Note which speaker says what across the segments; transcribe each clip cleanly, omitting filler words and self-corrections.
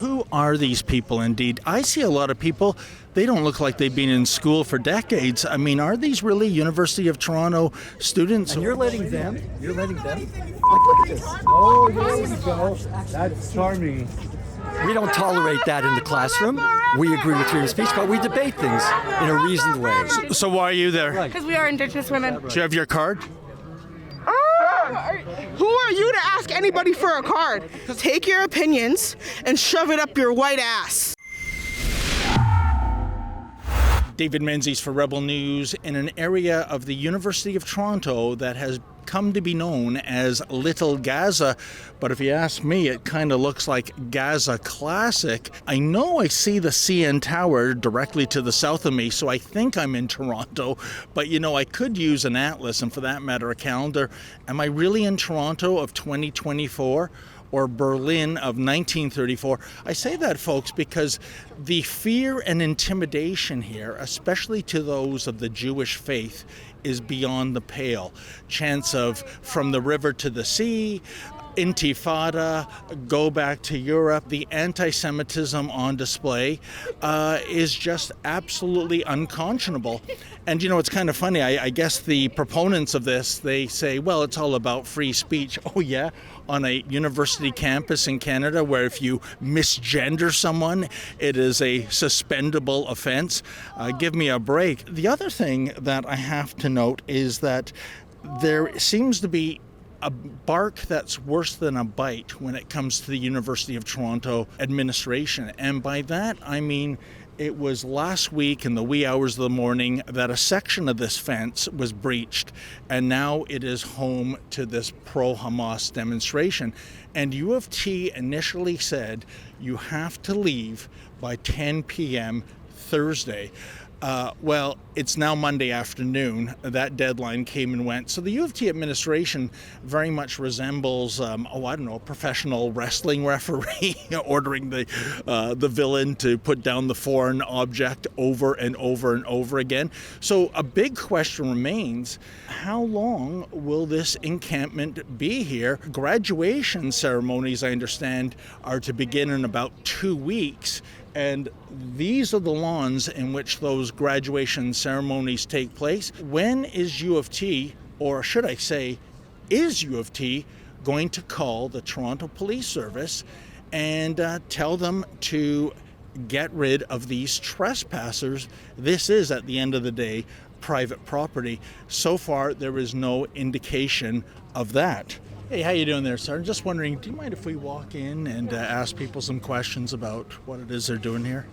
Speaker 1: Who are these people indeed? I see a lot of people, they don't look like they've been in school for decades. I mean, are these really University of Toronto students?
Speaker 2: And you're letting them? Like, look at this. Oh, there we go. That's charming. We don't tolerate that in the classroom. We agree with freedom of speech, but we debate things in a reasoned way.
Speaker 1: So why are you there?
Speaker 3: Because we are Indigenous women.
Speaker 1: Do you have your card?
Speaker 4: Who are you to ask anybody for a card? Take your opinions and shove it up your white ass.
Speaker 1: David Menzies for Rebel News. In an area of the University of Toronto that has come to be known as Little Gaza, but if you ask me, it kind of looks like Gaza Classic. I know I see the CN Tower directly to the south of me, so I think I'm in Toronto, but you know, I could use an atlas and for that matter a calendar. Am I really in Toronto of 2024? Or Berlin of 1934. I say that, folks, because the fear and intimidation here, especially to those of the Jewish faith, is beyond the pale. Chants of from the river to the sea, Intifada, go back to Europe. The anti-Semitism on display is just absolutely unconscionable. And you know, it's kind of funny. I guess the proponents of this, they say, well, it's all about free speech. Oh yeah, on a university campus in Canada where if you misgender someone, it is a suspendable offense. Give me a break. The other thing that I have to note is that there seems to be a bark that's worse than a bite when it comes to the University of Toronto administration. And by that, I mean it was last week in the wee hours of the morning that a section of this fence was breached, and now it is home to this pro-Hamas demonstration. And U of T initially said you have to leave by 10 p.m. Thursday. Well, it's now Monday afternoon. That deadline came and went. So the U of T administration very much resembles, a professional wrestling referee ordering the villain to put down the foreign object over and over and over again. So a big question remains, how long will this encampment be here? Graduation ceremonies, I understand, are to begin in about 2 weeks. And these are the lawns in which those graduation ceremonies take place. When is U of T, or should I say, is U of T going to call the Toronto Police Service and tell them to get rid of these trespassers? This is, at the end of the day, private property. So far, there is no indication of that. Hey, how you doing there, sir? I'm just wondering, do you mind if we walk in and ask people some questions about what it is they're doing here?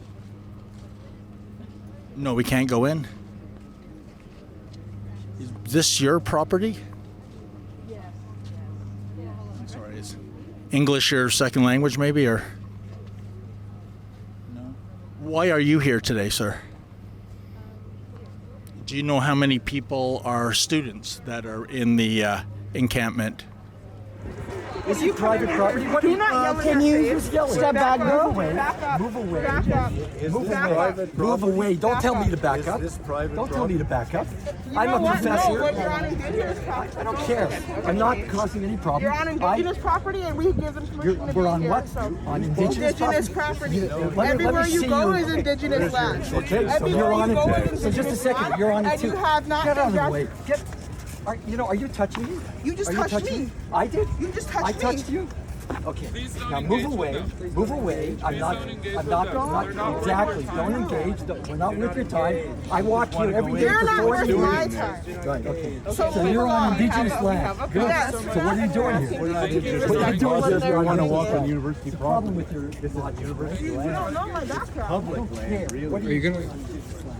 Speaker 1: No, we can't go in? Is this your property?
Speaker 3: Yes.
Speaker 1: I'm sorry, is English your second language maybe, or? No. Why are you here today, sir? Do you know how many people are students that are in the encampment?
Speaker 2: Is it private property? What do you not
Speaker 4: Can you
Speaker 2: step back? Move away.
Speaker 4: Move away.
Speaker 2: Move away. Don't tell me to back up. Don't tell me to back up. I'm a professor.
Speaker 4: No, you're on Indigenous property.
Speaker 2: I don't care. I'm not causing any problem.
Speaker 4: You're on Indigenous property, and we give them permission to be
Speaker 2: We're on
Speaker 4: here,
Speaker 2: what?
Speaker 4: so.
Speaker 2: On Indigenous
Speaker 4: property.
Speaker 2: Let me
Speaker 4: Everywhere you
Speaker 2: see
Speaker 4: go
Speaker 2: you.
Speaker 4: is Indigenous land.
Speaker 2: Okay, so
Speaker 4: Everywhere
Speaker 2: you're on
Speaker 4: you go
Speaker 2: it.
Speaker 4: is
Speaker 2: So just a
Speaker 4: Indigenous
Speaker 2: second,
Speaker 4: land,
Speaker 2: you're on it
Speaker 4: and
Speaker 2: too.
Speaker 4: you have not
Speaker 2: Get out of the
Speaker 4: addressed-
Speaker 2: way. Are you touching me?
Speaker 4: You just
Speaker 2: Are
Speaker 4: touched
Speaker 2: touching
Speaker 4: me.
Speaker 2: I did?
Speaker 4: You just touched
Speaker 2: I
Speaker 4: me.
Speaker 2: touched you? Okay. Now move away. Move away. I'm not exactly. Don't engage. We're not worth your time. I walk here every day
Speaker 4: You're
Speaker 2: for
Speaker 4: not
Speaker 2: 4
Speaker 4: worth
Speaker 2: years.
Speaker 4: my time.
Speaker 2: Right, okay.
Speaker 4: So
Speaker 2: So
Speaker 4: move
Speaker 2: you're on
Speaker 4: along.
Speaker 2: Indigenous land. Good.
Speaker 4: Yes.
Speaker 2: So what are you doing here? What are you doing here?
Speaker 5: I want to walk on university
Speaker 2: The problem
Speaker 5: property.
Speaker 2: with your lot university
Speaker 4: You don't know my background.
Speaker 5: Public land, really.
Speaker 2: What are you going to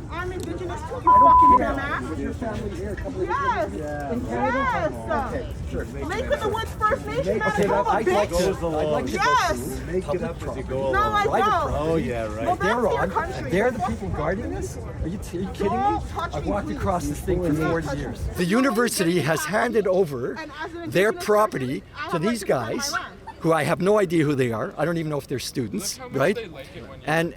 Speaker 4: I'm Indigenous too, you fucking dumbass.
Speaker 2: your family here? A couple of
Speaker 4: Yes. Yes.
Speaker 2: Sure.
Speaker 4: Lake of the Woods First Nation,
Speaker 2: Okay,
Speaker 4: Manitoba,
Speaker 2: I'd like
Speaker 4: bitch.
Speaker 2: to. I'd like to
Speaker 4: Yes.
Speaker 5: Make it up as you go
Speaker 4: No,
Speaker 5: along.
Speaker 4: I
Speaker 2: Private
Speaker 4: don't.
Speaker 5: Oh, yeah, right.
Speaker 4: Well,
Speaker 2: They're
Speaker 4: that's your
Speaker 2: on.
Speaker 4: country.
Speaker 2: They're the people guarding this? Are you kidding me?
Speaker 4: Don't touch
Speaker 2: I've
Speaker 4: me,
Speaker 2: walked
Speaker 4: please.
Speaker 2: across this thing for
Speaker 4: Don't
Speaker 2: 40
Speaker 4: touch
Speaker 2: years.
Speaker 4: me.
Speaker 2: The university has handed over
Speaker 4: And as an
Speaker 2: their
Speaker 4: Indigenous
Speaker 2: property
Speaker 4: person, I
Speaker 2: to
Speaker 4: have right
Speaker 2: these
Speaker 4: to defend
Speaker 2: guys.
Speaker 4: my land.
Speaker 2: who I have no idea who they are. I don't even know if they're students, right? And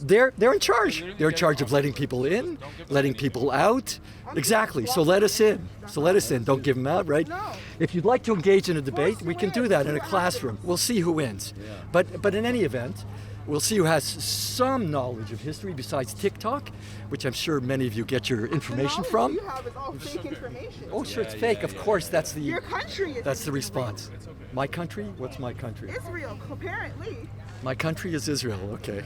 Speaker 2: they're in charge. They're in charge of letting people in, letting people out. Exactly. So let us in. Don't give them out, right? If you'd like to engage in a debate, we can do that in a classroom. We'll see who wins. But in any event, we'll see who has some knowledge of history besides TikTok, which I'm sure many of you get your information from.
Speaker 4: You have is all fake information.
Speaker 2: Oh, sure, it's fake. Of course, that's the
Speaker 4: Your country is
Speaker 2: that's the response. My country? What's my country?
Speaker 4: Israel, apparently.
Speaker 2: My country is Israel. Okay.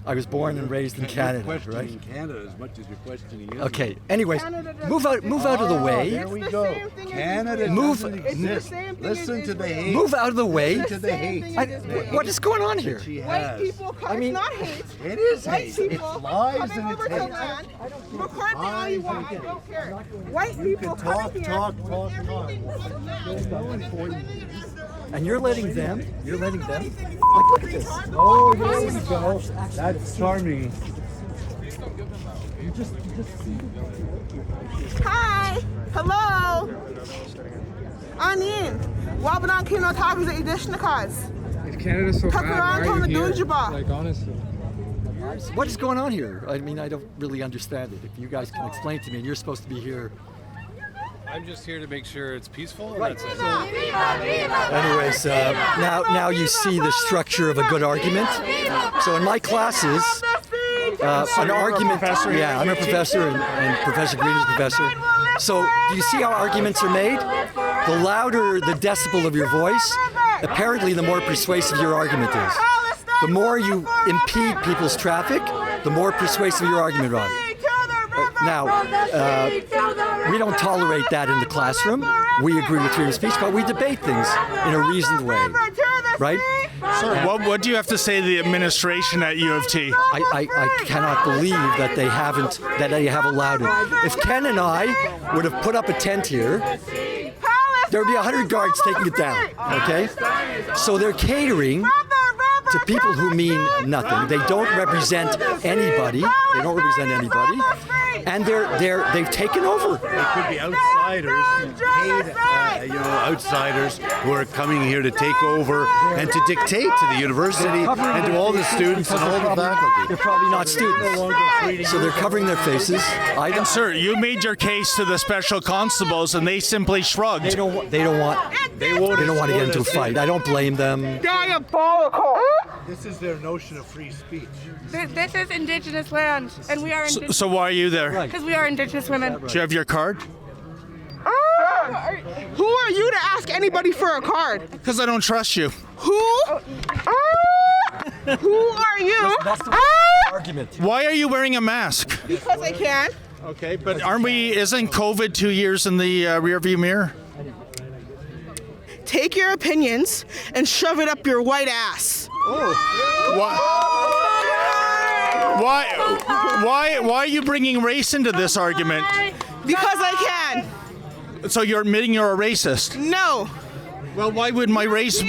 Speaker 2: I was born and raised in Canada, right?
Speaker 5: Questioning Canada as much as you're questioning Israel.
Speaker 2: Okay. Anyways, move out of the way.
Speaker 5: There we go. Canada
Speaker 2: Move-
Speaker 5: doesn't
Speaker 4: It's the
Speaker 5: exist.
Speaker 4: same thing
Speaker 5: Listen
Speaker 4: as
Speaker 5: to the
Speaker 4: Israel.
Speaker 5: hate.
Speaker 2: Move out of the way.
Speaker 5: Listen to the hate.
Speaker 2: What is going on here?
Speaker 5: She
Speaker 4: White
Speaker 5: has.
Speaker 4: people, it's not hate.
Speaker 5: It is
Speaker 4: White
Speaker 5: hate.
Speaker 4: people
Speaker 5: It's lies
Speaker 4: coming
Speaker 5: and
Speaker 4: over
Speaker 5: it's
Speaker 4: to
Speaker 5: hate.
Speaker 4: land. Record me all you want. I don't care. White people
Speaker 5: Talk,
Speaker 4: coming here.
Speaker 5: talk.
Speaker 2: And you're letting them? Like, look at this.
Speaker 5: Oh, there we go. That's charming.
Speaker 4: Hi. Hello. Anin. Wabadan Kino Tavis Ideological.
Speaker 6: If Canada's so bad, why are you here? Like, honestly.
Speaker 2: What is going on here? I mean, I don't really understand it. If you guys can explain to me, and you're supposed to be here.
Speaker 7: I'm just here to make sure it's peaceful, and
Speaker 2: Right.
Speaker 7: that's it.
Speaker 2: Anyways, now you see the structure of a good argument. So in my classes, an argument. Yeah, I'm a professor, and Professor Green is a professor. So do you see how arguments are made? The louder the decibel of your voice, apparently the more persuasive your argument is. The more you impede people's traffic, the more persuasive your argument are. Now, we don't tolerate that in the classroom. We agree with freedom of speech, but we debate things in a reasoned way, right?
Speaker 1: Sir, what do you have to say to the administration at U of T?
Speaker 2: I cannot believe that they have allowed it. If Ken and I would have put up a tent here, there would be 100 guards taking it down, okay? So they're catering to people who mean nothing. They don't represent anybody. And they've taken over.
Speaker 5: They could be outsiders, paid, outsiders who are coming here to take over and to dictate to the university and to all the students and all the faculty.
Speaker 2: They're probably not students, so they're covering their faces.
Speaker 1: Sir, you made your case to the special constables, and they simply shrugged.
Speaker 2: They don't want to get into a fight. I don't blame them.
Speaker 4: Diabolical.
Speaker 5: This is their notion of free speech.
Speaker 3: This is Indigenous land, and we are Indigenous
Speaker 1: So why are you there?
Speaker 3: because we are Indigenous women.
Speaker 1: Do you have your card?
Speaker 4: Who are you to ask anybody for a card?
Speaker 1: Because I don't trust you.
Speaker 4: Who? Who are you?
Speaker 2: That's the argument.
Speaker 1: Why are you wearing a mask?
Speaker 4: Because I can.
Speaker 1: Okay, but isn't COVID 2 years in the rearview mirror?
Speaker 4: Take your opinions and shove it up your white ass.
Speaker 1: Why are you bringing race into this argument?
Speaker 4: Because I can.
Speaker 1: So you're admitting you're a racist?
Speaker 4: No.
Speaker 1: Well, why would my race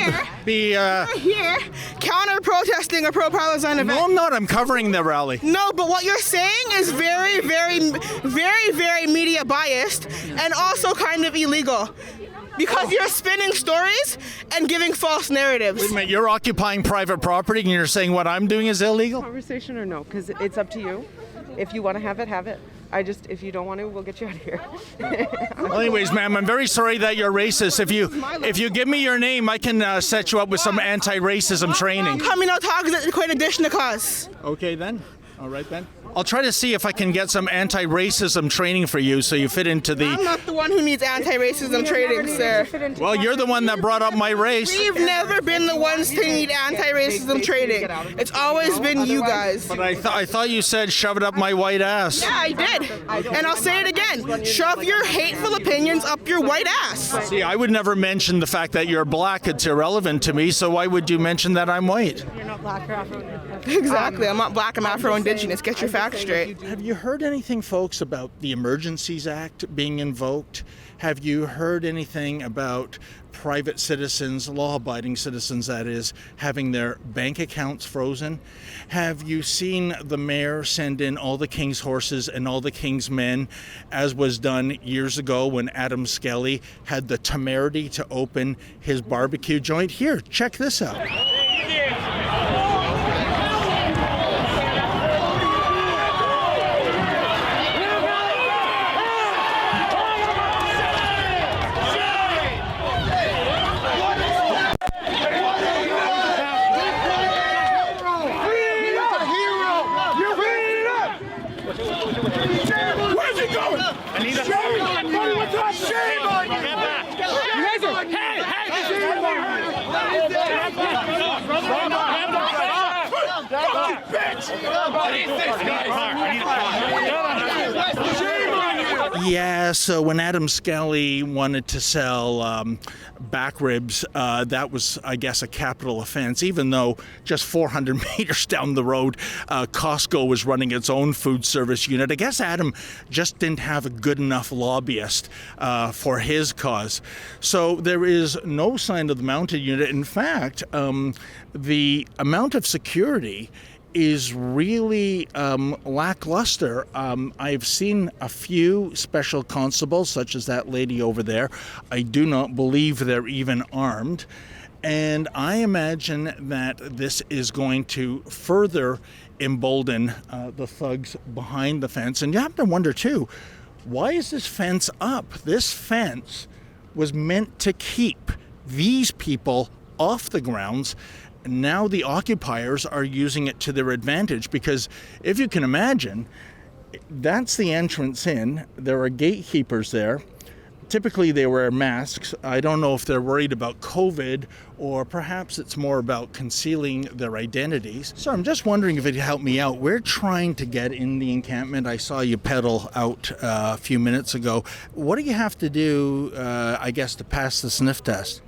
Speaker 1: be?
Speaker 4: You're here counter-protesting a pro-Palestine event.
Speaker 1: No, I'm not. I'm covering the rally.
Speaker 4: No, but what you're saying is very, very, very, very media biased and also kind of illegal. Because you're spinning stories and giving false narratives.
Speaker 1: Wait a minute, you're occupying private property and you're saying what I'm doing is illegal?
Speaker 8: Conversation or no? Because it's up to you. If you want to have it, have it. If you don't want to, we'll get you out of here.
Speaker 1: Well, anyways, ma'am, I'm very sorry that you're racist. If you give me your name, I can set you up with some anti-racism training.
Speaker 4: Coming out talks at quite addition to cause.
Speaker 1: Okay then. All right then. I'll try to see if I can get some anti-racism training for you so you fit into
Speaker 4: I'm
Speaker 1: the...
Speaker 4: not the one who needs anti-racism training, sir.
Speaker 1: Well, you're the one that brought up my race.
Speaker 4: We've never been the ones to need anti-racism training. It's always been you guys.
Speaker 1: But I thought you said shove it up my white ass.
Speaker 4: Yeah, I did. And I'll say it again. Shove your hateful opinions up your white ass.
Speaker 1: See, I would never mention the fact that you're black. It's irrelevant to me, so why would you mention that I'm white?
Speaker 3: not black or Afro.
Speaker 4: Exactly. I'm not black. I'm Afro-Indigenous. Get your facts straight.
Speaker 1: Have you heard anything, folks, about the Emergencies Act being invoked? Have you heard anything about private citizens, law-abiding citizens that is, having their bank accounts frozen? Have you seen the mayor send in all the king's horses and all the king's men, as was done years ago when Adam Skelly had the temerity to open his barbecue joint? Here, check this out. Yeah, so when Adam Skelly wanted to sell back ribs, that was, I guess, a capital offense, even though just 400 meters down the road, Costco was running its own food service unit. I guess Adam just didn't have a good enough lobbyist for his cause. So there is no sign of the mounted unit. In fact, the amount of security is really lackluster. I've seen a few special constables, such as that lady over there. I do not believe they're even armed. And I imagine that this is going to further embolden the thugs behind the fence. And you have to wonder, too, why is this fence up? This fence was meant to keep these people off the grounds. Now the occupiers are using it to their advantage, because if you can imagine, that's the entrance in. There are gatekeepers there. Typically they wear masks. I don't know if they're worried about COVID, or perhaps it's more about concealing their identities. So I'm just wondering if it could help me out. We're trying to get in the encampment. I saw you pedal out a few minutes ago. What do you have to do, I guess, to pass the sniff test?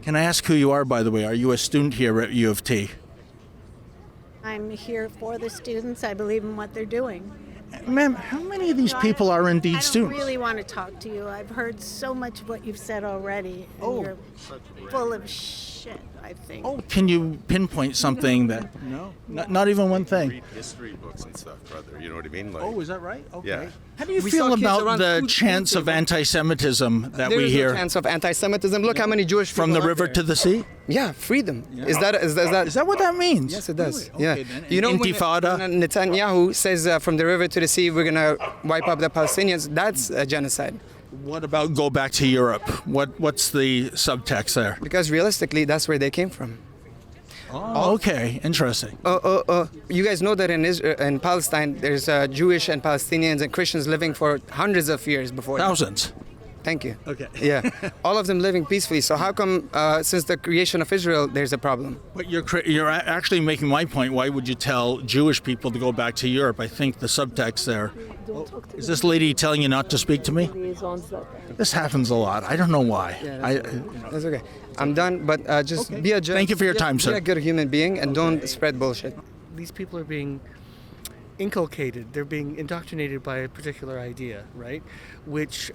Speaker 1: Can I ask who you are, by the way? Are you a student here at U of T?
Speaker 9: I'm here for the students. I believe in what they're doing.
Speaker 1: Ma'am, how many of these people are indeed students?
Speaker 9: I don't really want to talk to you. I've heard so much of what you've said already. And you're full of shit, I think.
Speaker 1: Oh, can you pinpoint something that... No? Not even one thing?
Speaker 10: Read history books and stuff, brother. You know what I mean? Like,
Speaker 1: oh, is that right? Okay.
Speaker 10: Yeah.
Speaker 1: How do you feel about the chants of anti-Semitism that we hear?
Speaker 11: There is no chance of anti-Semitism. Look how many Jewish people
Speaker 1: From the river to the sea?
Speaker 11: Yeah, freedom.
Speaker 1: Yeah.
Speaker 11: Is that
Speaker 1: what that means?
Speaker 11: Yes, it does.
Speaker 1: Really? Okay,
Speaker 11: Yeah.
Speaker 1: then.
Speaker 11: You know,
Speaker 1: Intifada?
Speaker 11: when Netanyahu says from the river to the sea, we're gonna wipe up the Palestinians. That's a genocide.
Speaker 1: What about go back to Europe? What's the subtext there?
Speaker 11: Because realistically, that's where they came from.
Speaker 1: Oh, okay, interesting.
Speaker 11: You guys know that in Palestine, there's Jewish and Palestinians and Christians living for hundreds of years before.
Speaker 1: Thousands.
Speaker 11: Thank you.
Speaker 1: Okay.
Speaker 11: Yeah, all of them living peacefully. So how come since the creation of Israel, there's a problem?
Speaker 1: But you're actually making my point. Why would you tell Jewish people to go back to Europe? I think the subtext there. Is this lady telling you not to speak to me? This happens a lot. I don't know why.
Speaker 11: Yeah, that's okay. I'm done, but just be a
Speaker 1: Thank you for your time, sir.
Speaker 11: Be a good human being and don't spread bullshit.
Speaker 12: These people are being inculcated. They're being indoctrinated by a particular idea, right? Which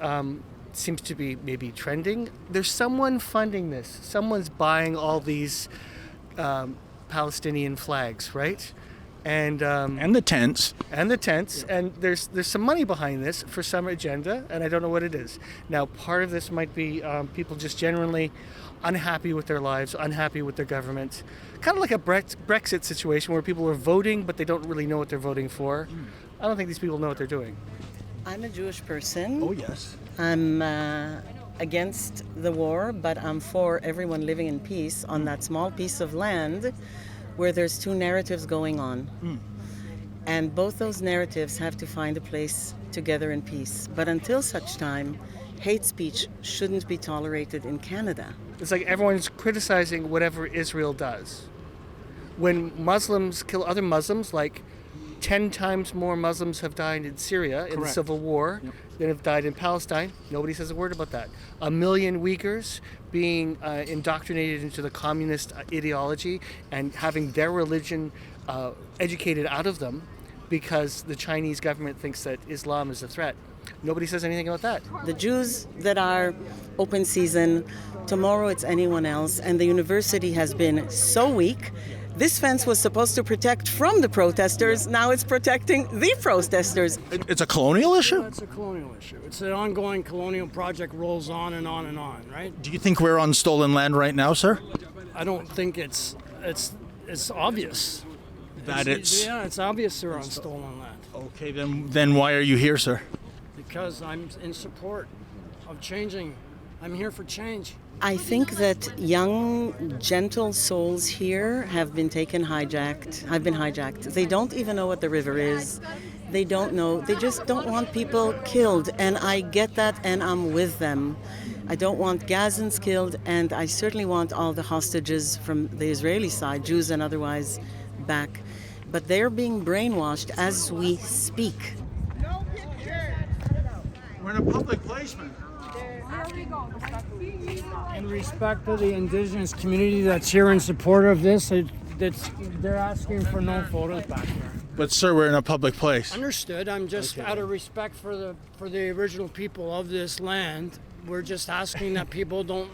Speaker 12: seems to be maybe trending. There's someone funding this. Someone's buying all these Palestinian flags, right? And
Speaker 1: the tents.
Speaker 12: And the tents. Yeah. And there's some money behind this for some agenda, and I don't know what it is. Now, part of this might be people just generally unhappy with their lives, unhappy with their government. Kind of like a Brexit situation where people are voting, but they don't really know what they're voting for. I don't think these people know what they're doing.
Speaker 13: I'm a Jewish person.
Speaker 1: Oh, yes.
Speaker 13: I'm against the war, but I'm for everyone living in peace on that small piece of land where there's two narratives going on. And both those narratives have to find a place together in peace. But until such time, hate speech shouldn't be tolerated in Canada.
Speaker 12: It's like everyone's criticizing whatever Israel does. When Muslims kill other Muslims, like 10 times more Muslims have died in Syria in the civil war than have died in Palestine. Nobody says a word about that. 1 million Uyghurs being indoctrinated into the communist ideology and having their religion educated out of them because the Chinese government thinks that Islam is a threat. Nobody says anything about that.
Speaker 13: The Jews that are open season, tomorrow it's anyone else, and the university has been so weak. This fence was supposed to protect from the protesters. Now it's protecting the protesters.
Speaker 1: It's a colonial issue?
Speaker 14: It's a colonial issue. It's an ongoing colonial project, rolls on and on and on, right?
Speaker 1: Do you think we're on stolen land right now, sir?
Speaker 14: I don't think it's obvious. It's obvious they're on stolen land.
Speaker 1: Okay, then why are you here, sir?
Speaker 14: Because I'm in support of changing. I'm here for change.
Speaker 13: I think that young, gentle souls here have been hijacked. They don't even know what the river is. They don't know. They just don't want people killed. And I get that, and I'm with them. I don't want Gazans killed, and I certainly want all the hostages from the Israeli side, Jews and otherwise, back. But they're being brainwashed as we speak.
Speaker 1: We're in a public place, man.
Speaker 14: In respect to the indigenous community that's here in support of this, they're asking for no photos back there.
Speaker 1: But sir, we're in a public place.
Speaker 14: Understood. I'm just out of respect for the original people of this land. We're just asking that people don't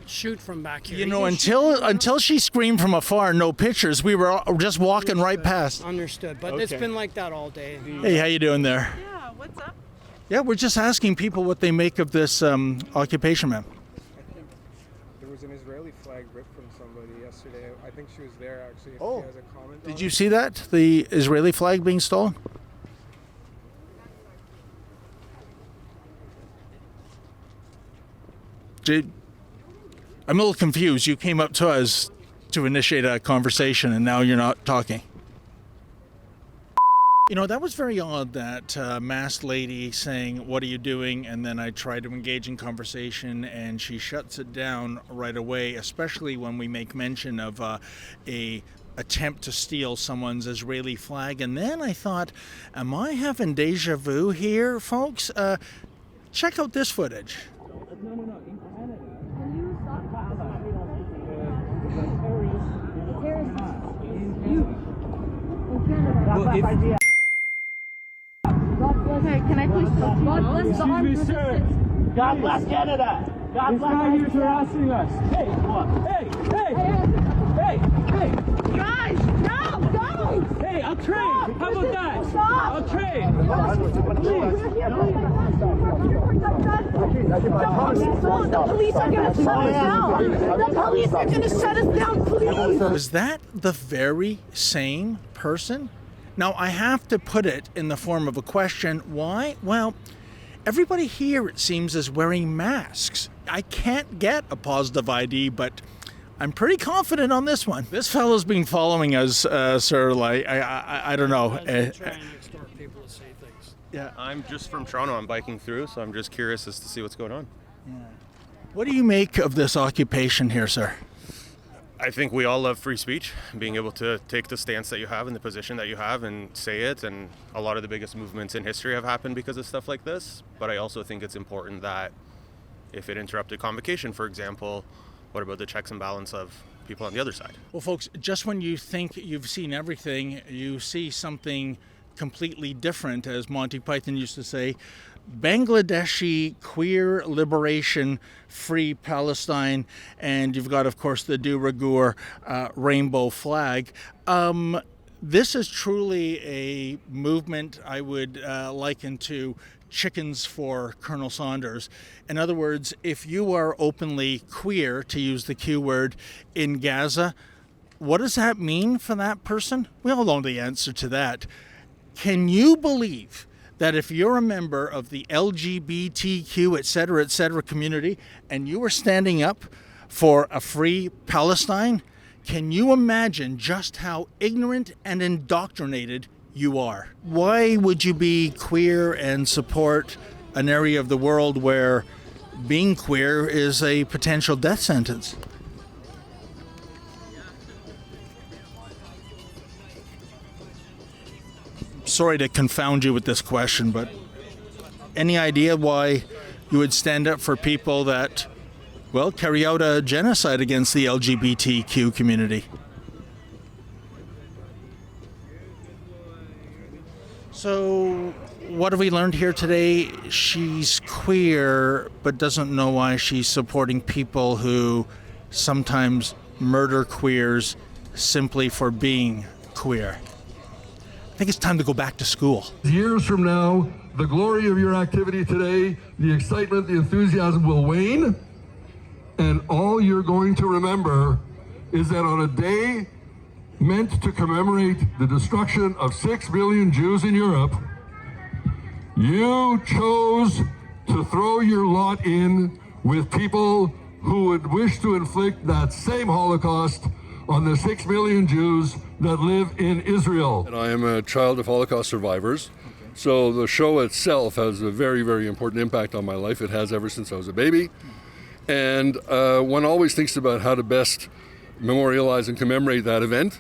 Speaker 14: shoot from back here.
Speaker 1: You know, until she screamed from afar, no pictures. We were just walking right past.
Speaker 14: Understood. But it's been like that all day.
Speaker 1: Hey, how you doing there?
Speaker 3: Yeah, what's up?
Speaker 1: Yeah, we're just asking people what they make of this occupation, ma'am.
Speaker 15: I think there was an Israeli flag ripped from somebody yesterday. I think she was there, actually. If she has a comment
Speaker 1: Did you see that? The Israeli flag being stolen? I'm a little confused. You came up to us to initiate a conversation, and now you're not talking. You know, that was very odd, that masked lady saying, "What are you doing?" And then I try to engage in conversation, and she shuts it down right away, especially when we make mention of a attempt to steal someone's Israeli flag. And then I thought, am I having deja vu here, folks? Check out this footage.
Speaker 3: Hey, can I please talk to you?
Speaker 16: God bless the armed resistance. Sir. God bless Canada. God bless our youth harassing us. Hey, what? Hey.
Speaker 3: Guys, no, don't!
Speaker 16: Hey, I'll trade. How about that?
Speaker 3: Stop!
Speaker 16: I'll trade.
Speaker 3: The police are going to shut us down. The police are going to shut us down, please.
Speaker 1: Was that the very same person? Now, I have to put it in the form of a question. Why? Well, everybody here, it seems, is wearing masks. I can't get a positive ID, but I'm pretty confident on this one. This fellow's been following us, sir. Like, I don't know.
Speaker 10: Yeah, I'm just from Toronto. I'm biking through, so I'm just curious as to see what's going on.
Speaker 1: Yeah. What do you make of this occupation here, sir?
Speaker 10: I think we all love free speech, being able to take the stance that you have and the position that you have and say it. And a lot of the biggest movements in history have happened because of stuff like this. But I also think it's important that if it interrupted convocation, for example, what about the checks and balance of people on the other side?
Speaker 1: Well, folks, just when you think you've seen everything, you see something completely different, as Monty Python used to say. Bangladeshi queer liberation, free Palestine, and you've got, of course, the de rigueur rainbow flag. This is truly a movement I would liken to chickens for Colonel Saunders. In other words, if you are openly queer, to use the Q word, in Gaza, what does that mean for that person? We all know the answer to that. Can you believe that if you're a member of the LGBTQ, et cetera, community, and you are standing up for a free Palestine, can you imagine just how ignorant and indoctrinated you are? Why would you be queer and support an area of the world where being queer is a potential death sentence? Sorry to confound you with this question, but any idea why you would stand up for people that, well, carry out a genocide against the LGBTQ community? So, what have we learned here today? She's queer, but doesn't know why she's supporting people who sometimes murder queers simply for being queer. I think it's time to go back to school.
Speaker 17: Years from now, the glory of your activity today, the excitement, the enthusiasm will wane, and all you're going to remember is that on a day meant to commemorate the destruction of 6 million Jews in Europe, you chose to throw your lot in with people who would wish to inflict that same Holocaust on the 6 million Jews that live in Israel.
Speaker 18: And I am a child of Holocaust survivors, so the show itself has a very, very important impact on my life. It has ever since I was a baby. And one always thinks about how to best memorialize and commemorate that event.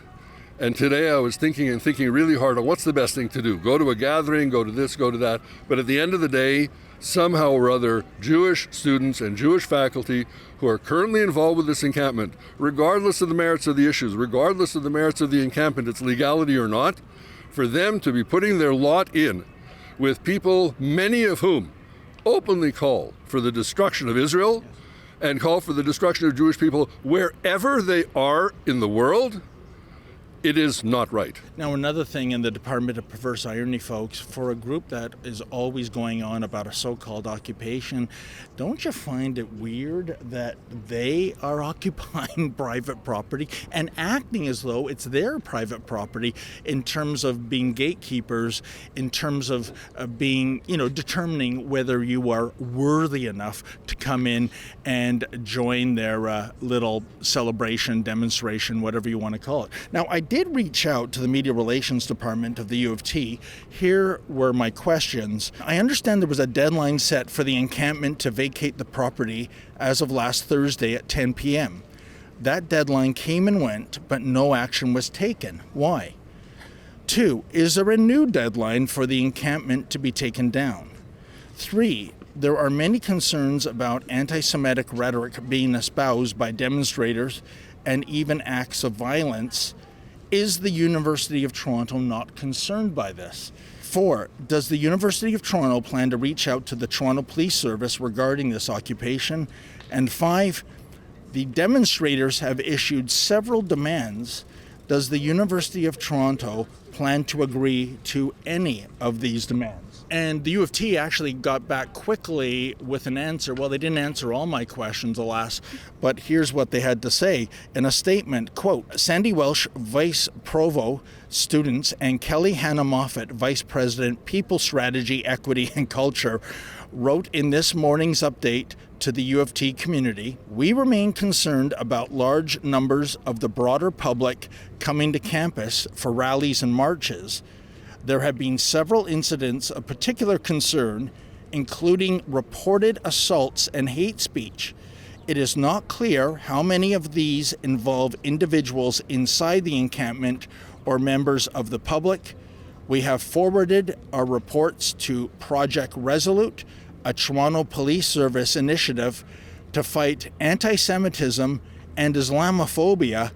Speaker 18: And today I was thinking really hard on what's the best thing to do. Go to a gathering, go to this, go to that. But at the end of the day, somehow or other, Jewish students and Jewish faculty who are currently involved with this encampment, regardless of the merits of the issues, regardless of the merits of the encampment, its legality or not, for them to be putting their lot in with people, many of whom openly call for the destruction of Israel and call for the destruction of Jewish people wherever they are in the world, it is not right.
Speaker 1: Now, another thing in the Department of Perverse Irony, folks, for a group that is always going on about a so-called occupation, don't you find it weird that they are occupying private property and acting as though it's their private property in terms of being gatekeepers, in terms of being, determining whether you are worthy enough to come in and join their little celebration, demonstration, whatever you want to call it. Now, I did reach out to the Media Relations Department of the U of T. Here were my questions. I understand there was a deadline set for the encampment to vacate the property as of last Thursday at 10 p.m. That deadline came and went, but no action was taken. Why? 2, is there a new deadline for the encampment to be taken down? 3, there are many concerns about anti-Semitic rhetoric being espoused by demonstrators and even acts of violence. Is the University of Toronto not concerned by this? 4, does the University of Toronto plan to reach out to the Toronto Police Service regarding this occupation? And 5, the demonstrators have issued several demands. Does the University of Toronto plan to agree to any of these demands? And the U of T actually got back quickly with an answer. Well, they didn't answer all my questions, alas, but here's what they had to say in a statement. Quote, Sandy Welsh, Vice Provost, Students, and Kelly Hannah Moffat, Vice President, People Strategy, Equity, and Culture, wrote in this morning's update to the U of T community, we remain concerned about large numbers of the broader public coming to campus for rallies and marches. There have been several incidents of particular concern, including reported assaults and hate speech. It is not clear how many of these involve individuals inside the encampment or members of the public. We have forwarded our reports to Project Resolute, a Toronto Police Service initiative to fight anti-Semitism and Islamophobia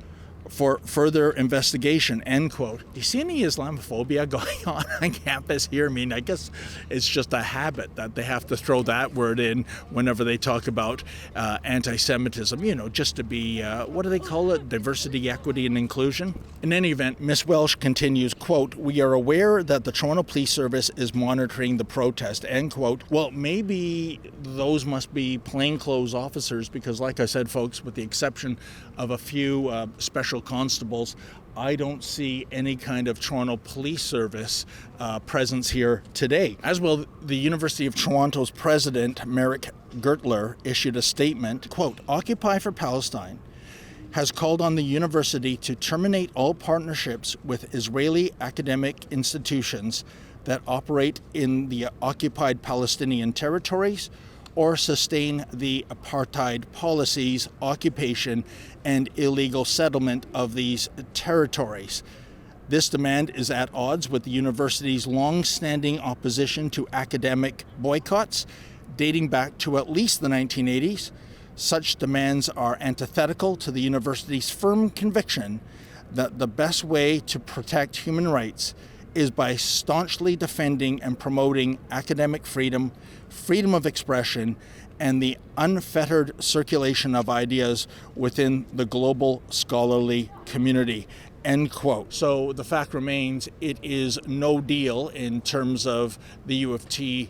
Speaker 1: for further investigation, end quote. Do you see any Islamophobia going on campus here? I mean, I guess it's just a habit that they have to throw that word in whenever they talk about anti-Semitism, just to be, what do they call it? Diversity, equity, and inclusion? In any event, Ms. Welsh continues, quote, we are aware that the Toronto Police Service is monitoring the protest, end quote. Well, maybe those must be plainclothes officers because, like I said, folks, with the exception of a few special constables, I don't see any kind of Toronto Police Service presence here today. As well, the University of Toronto's president, Merrick Gertler, issued a statement, quote, Occupy for Palestine has called on the university to terminate all partnerships with Israeli academic institutions that operate in the occupied Palestinian territories or sustain the apartheid policies, occupation, and illegal settlement of these territories. This demand is at odds with the university's long-standing opposition to academic boycotts, dating back to at least the 1980s. Such demands are antithetical to the university's firm conviction that the best way to protect human rights is by staunchly defending and promoting academic freedom, freedom of expression, and the unfettered circulation of ideas within the global scholarly community. End quote. So the fact remains, it is no deal in terms of the U of T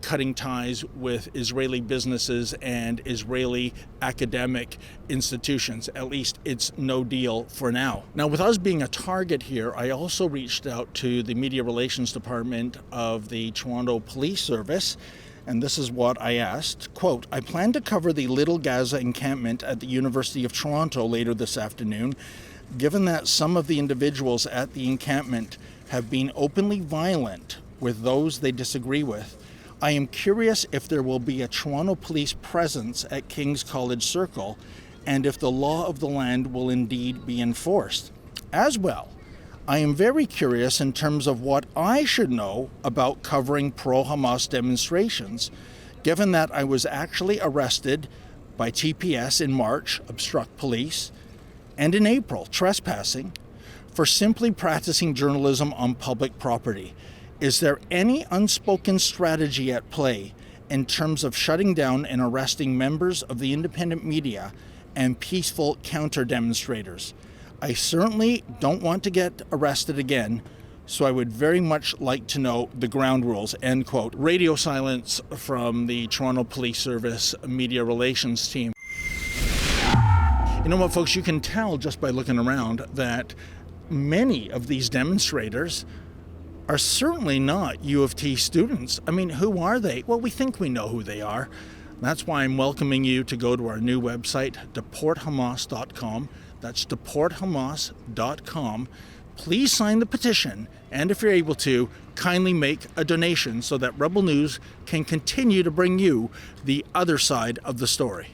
Speaker 1: cutting ties with Israeli businesses and Israeli academic institutions. At least it's no deal for now. Now, with us being a target here, I also reached out to the Media Relations Department of the Toronto Police Service, and this is what I asked. Quote, I plan to cover the Little Gaza encampment at the University of Toronto later this afternoon. Given that some of the individuals at the encampment have been openly violent with those they disagree with, I am curious if there will be a Toronto police presence at King's College Circle and if the law of the land will indeed be enforced. As well, I am very curious in terms of what I should know about covering pro-Hamas demonstrations, given that I was actually arrested by TPS in March, obstruct police, and in April, trespassing, for simply practicing journalism on public property. Is there any unspoken strategy at play in terms of shutting down and arresting members of the independent media and peaceful counter-demonstrators? I certainly don't want to get arrested again, so I would very much like to know the ground rules, end quote. Radio silence from the Toronto Police Service Media Relations team. You know what, folks, you can tell just by looking around that many of these demonstrators are certainly not U of T students. I mean, who are they? Well, we think we know who they are. That's why I'm welcoming you to go to our new website, deporthamas.com. That's deporthamas.com. Please sign the petition, and if you're able to, kindly make a donation so that Rebel News can continue to bring you the other side of the story.